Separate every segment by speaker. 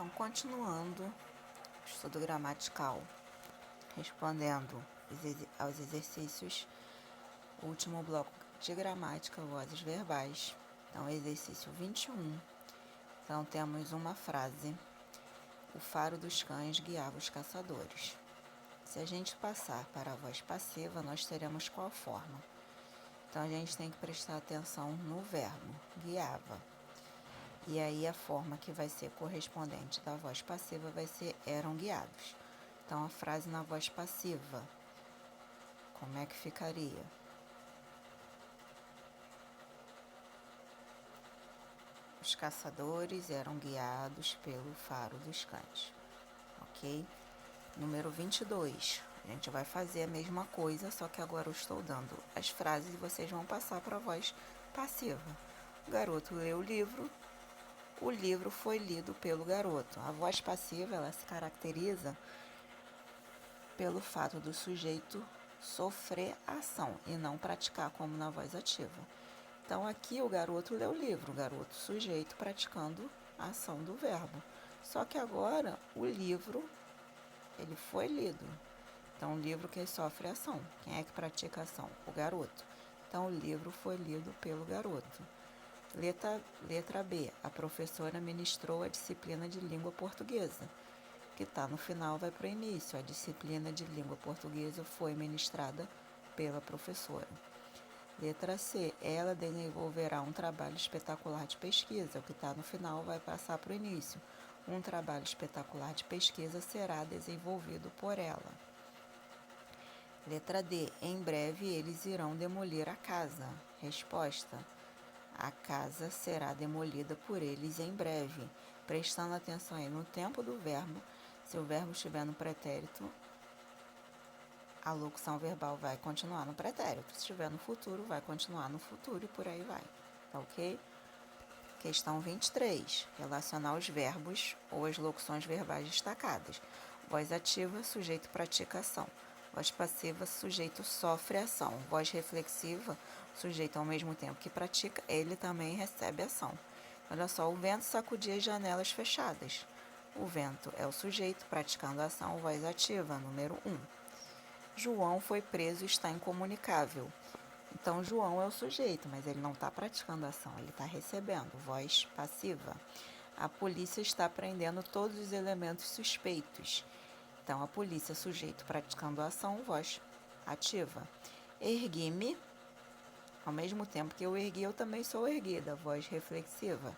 Speaker 1: Então, continuando o estudo gramatical, respondendo aos exercícios, o último bloco de gramática, vozes verbais. Então, exercício 21. Então, temos uma frase: o faro dos cães guiava os caçadores. Se a gente passar para a voz passiva, nós teremos qual forma? Então, a gente tem que prestar atenção no verbo, guiava. E aí, a forma que vai ser correspondente da voz passiva vai ser eram guiados. Então, a frase na voz passiva, como é que ficaria? Os caçadores eram guiados pelo faro dos cães, ok? Número 22. A gente vai fazer a mesma coisa, só que agora eu estou dando as frases e vocês vão passar para a voz passiva. O garoto leu o livro foi lido pelo garoto. A voz passiva, ela se caracteriza pelo fato do sujeito sofrer a ação e não praticar como na voz ativa. Então, aqui o garoto leu o livro, o garoto sujeito praticando a ação do verbo. Só que agora o livro, ele foi lido. Então, o livro que sofre a ação. Quem é que pratica a ação? O garoto. Então, o livro foi lido pelo garoto. Letra B. A professora ministrou a disciplina de língua portuguesa. Que está no final vai para o início. A disciplina de língua portuguesa foi ministrada pela professora. Letra C. Ela desenvolverá um trabalho espetacular de pesquisa. O que está no final vai passar para o início. Um trabalho espetacular de pesquisa será desenvolvido por ela. Letra D. Em breve eles irão demolir a casa. Resposta: a casa será demolida por eles em breve. Prestando atenção aí no tempo do verbo, se o verbo estiver no pretérito, a locução verbal vai continuar no pretérito. Se estiver no futuro, vai continuar no futuro e por aí vai. Tá ok? Questão 23. Relacionar os verbos ou as locuções verbais destacadas. Voz ativa, sujeito pratica ação. Voz passiva, sujeito sofre ação. Voz reflexiva, sujeito ao mesmo tempo que pratica, ele também recebe ação. Olha só, o vento sacudia as janelas fechadas. O vento é o sujeito praticando a ação, voz ativa, número 1. João foi preso e está incomunicável. Então, João é o sujeito, mas ele não está praticando a ação, ele está recebendo, voz passiva. A polícia está prendendo todos os elementos suspeitos. Então, a polícia, sujeito praticando a ação, voz ativa. Ergui-me, ao mesmo tempo que eu ergui, eu também sou erguida, voz reflexiva.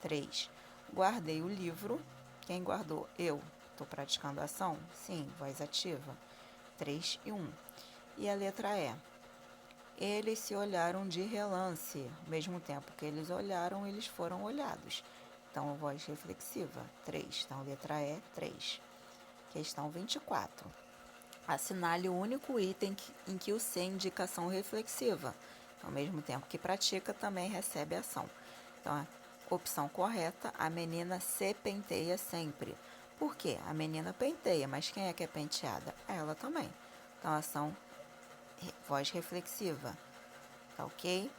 Speaker 1: 3. Guardei o livro. Quem guardou? Eu. Estou praticando a ação? Sim, voz ativa. 3 e 1. E a letra E. Eles se olharam de relance. Ao mesmo tempo que eles olharam, eles foram olhados. Então, voz reflexiva. 3. Então, letra E, 3. Questão 24. Assinale o único item em que o C indica ação reflexiva. Ao mesmo tempo que pratica, também recebe ação. Então, a opção correta, a menina se penteia sempre. Por quê? A menina penteia, mas quem é que é penteada? Ela também. Então, ação, voz reflexiva. Tá ok?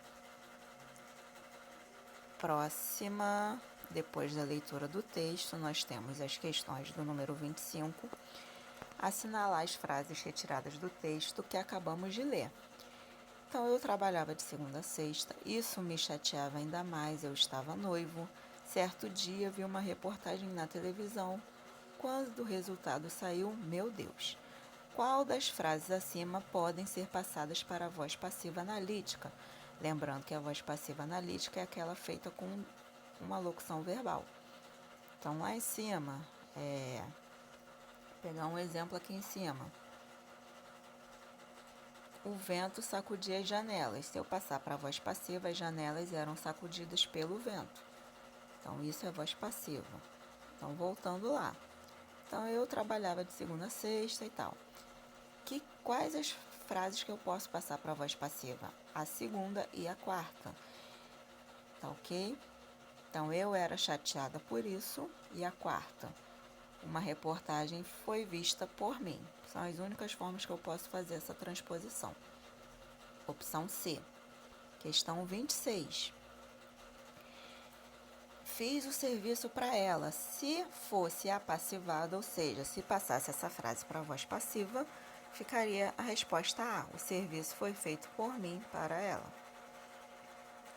Speaker 1: Próxima, depois da leitura do texto, nós temos as questões do número 25. Assinalar as frases retiradas do texto que acabamos de ler. Então, eu trabalhava de segunda a sexta, isso me chateava ainda mais, eu estava noivo. Certo dia, vi uma reportagem na televisão. Quando o resultado saiu, meu Deus! Qual das frases acima podem ser passadas para a voz passiva analítica? Lembrando que a voz passiva analítica é aquela feita com uma locução verbal. Então, lá em cima, pegar um exemplo aqui em cima. O vento sacudia as janelas. Se eu passar para a voz passiva, as janelas eram sacudidas pelo vento. Então, isso é voz passiva. Então, voltando lá. Então, eu trabalhava de segunda a sexta e tal. Quais as frases que eu posso passar para a voz passiva? A segunda e a quarta. Tá ok? Então, eu era chateada por isso. E a quarta, uma reportagem foi vista por mim. São as únicas formas que eu posso fazer essa transposição. Opção C. Questão 26. fiz o serviço para ela. Se fosse apassivado, ou seja, se passasse essa frase para a voz passiva, ficaria a resposta A. O serviço foi feito por mim para ela.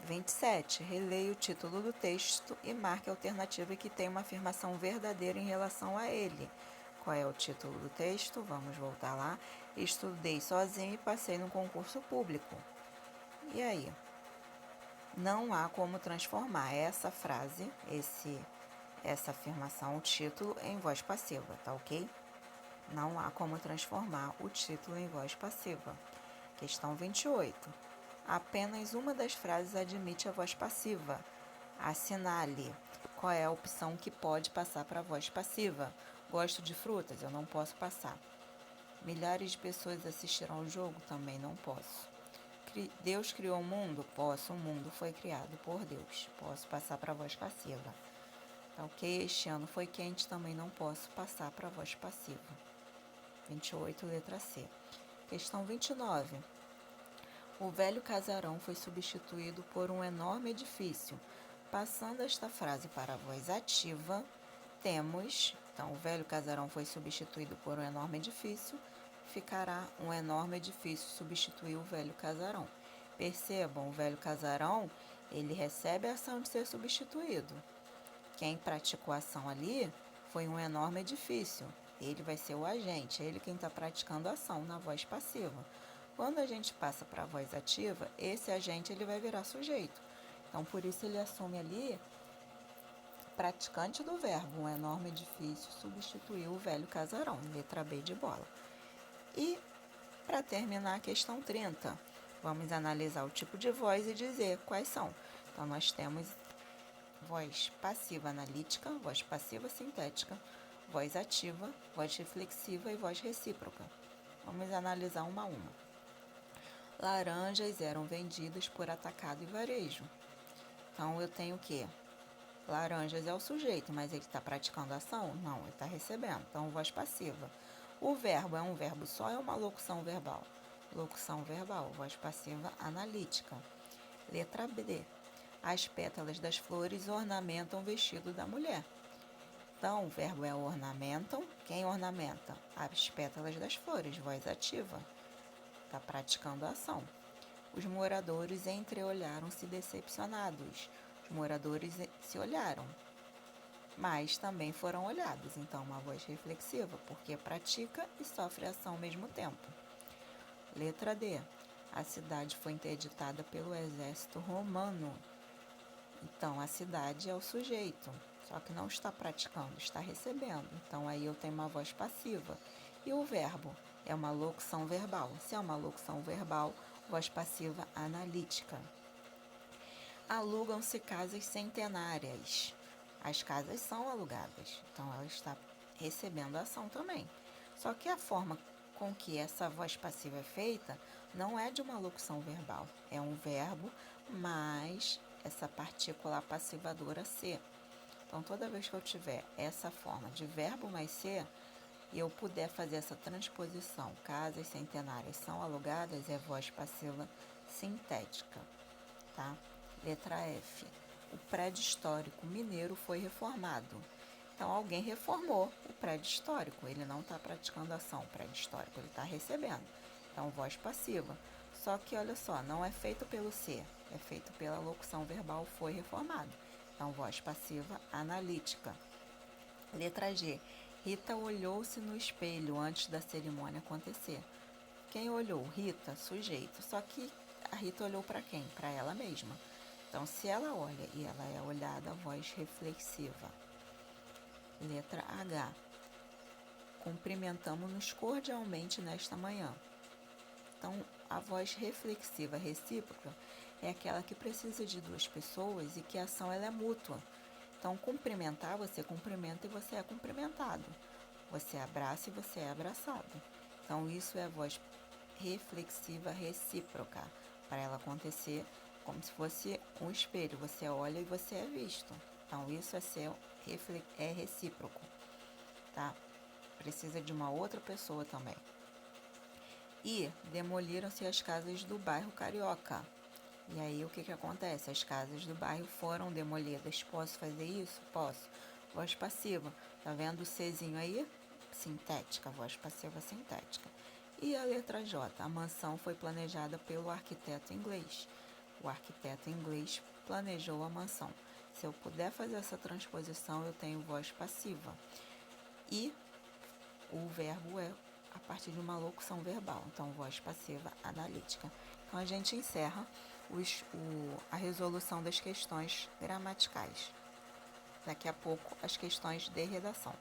Speaker 1: 27. Releia o título do texto e marque a alternativa que tem uma afirmação verdadeira em relação a ele. Qual é o título do texto? Vamos voltar lá. Estudei sozinho e passei no concurso público. E aí? Não há como transformar essa frase, essa afirmação, o título, em voz passiva, tá ok? Não há como transformar o título em voz passiva. Questão 28. Apenas uma das frases admite a voz passiva. Assinale. Qual é a opção que pode passar para a voz passiva? Gosto de frutas? Eu não posso passar. Milhares de pessoas assistiram ao jogo? Também não posso. Deus criou o mundo? Posso. O mundo foi criado por Deus. Posso passar para a voz passiva. Tá ok? Este ano foi quente? Também não posso passar para a voz passiva. 28, letra C. Questão 29. O velho casarão foi substituído por um enorme edifício. Passando esta frase para a voz ativa, temos... Então, o velho casarão foi substituído por um enorme edifício. Ficará um enorme edifício substituir o velho casarão. Percebam, o velho casarão, ele recebe a ação de ser substituído. Quem praticou a ação ali foi um enorme edifício. Ele vai ser o agente, ele quem está praticando a ação na voz passiva. Quando a gente passa para a voz ativa, esse agente ele vai virar sujeito. Então, por isso ele assume ali praticante do verbo, um enorme edifício substituiu o velho casarão, letra B de bola. E, para terminar a questão 30, vamos analisar o tipo de voz e dizer quais são. Então, nós temos voz passiva analítica, voz passiva sintética, voz ativa, voz reflexiva e voz recíproca. Vamos analisar uma a uma. Laranjas eram vendidas por atacado e varejo. Então, eu tenho o quê? Laranjas é o sujeito, mas ele está praticando a ação? Não, ele está recebendo. Então, voz passiva. O verbo é um verbo só ou é uma locução verbal? Locução verbal, voz passiva analítica. Letra B. As pétalas das flores ornamentam o vestido da mulher. Então, o verbo é ornamentam. Quem ornamenta? As pétalas das flores, voz ativa. Está praticando a ação. Os moradores entreolharam-se decepcionados. Os moradores se olharam, mas também foram olhados. Então, uma voz reflexiva, porque pratica e sofre ação ao mesmo tempo. Letra D. A cidade foi interditada pelo exército romano. Então, a cidade é o sujeito, só que não está praticando, está recebendo. Então, aí eu tenho uma voz passiva. E o verbo é uma locução verbal. Se é uma locução verbal, voz passiva analítica. Alugam-se casas centenárias. As casas são alugadas, então ela está recebendo a ação também. Só que a forma com que essa voz passiva é feita não é de uma locução verbal. É um verbo mais essa partícula passivadora ser. Então, toda vez que eu tiver essa forma de verbo mais ser, e eu puder fazer essa transposição, casas centenárias são alugadas, é voz passiva sintética, tá? Letra F. O prédio histórico mineiro foi reformado. Então, alguém reformou o prédio histórico. Ele não está praticando ação, o prédio histórico, ele está recebendo. Então, voz passiva. Só que, olha só, não é feito pelo ser, é feito pela locução verbal foi reformado. Então, voz passiva analítica. Letra G. Rita olhou-se no espelho antes da cerimônia acontecer. Quem olhou? Rita, sujeito. Só que a Rita olhou para quem? Para ela mesma. Então, se ela olha e ela é olhada, voz reflexiva. Letra H. Cumprimentamos-nos cordialmente nesta manhã. Então, a voz reflexiva recíproca é aquela que precisa de duas pessoas e que a ação ela é mútua. Então, cumprimentar, você cumprimenta e você é cumprimentado. Você abraça e você é abraçado. Então, isso é a voz reflexiva recíproca. Para ela acontecer como se fosse um espelho. Você olha e você é visto. Então, isso é recíproco. Tá? Precisa de uma outra pessoa também. E demoliram-se as casas do bairro Carioca. E aí o que acontece? As casas do bairro foram demolidas. Posso fazer isso? Posso. Voz passiva. Tá vendo o Czinho aí? Sintética, voz passiva sintética. E a letra J? A mansão foi planejada pelo arquiteto inglês. O arquiteto inglês planejou a mansão. Se eu puder fazer essa transposição, eu tenho voz passiva. E o verbo é a partir de uma locução verbal. Então, voz passiva analítica. Então, a gente encerra a resolução das questões gramaticais. Daqui a pouco, as questões de redação.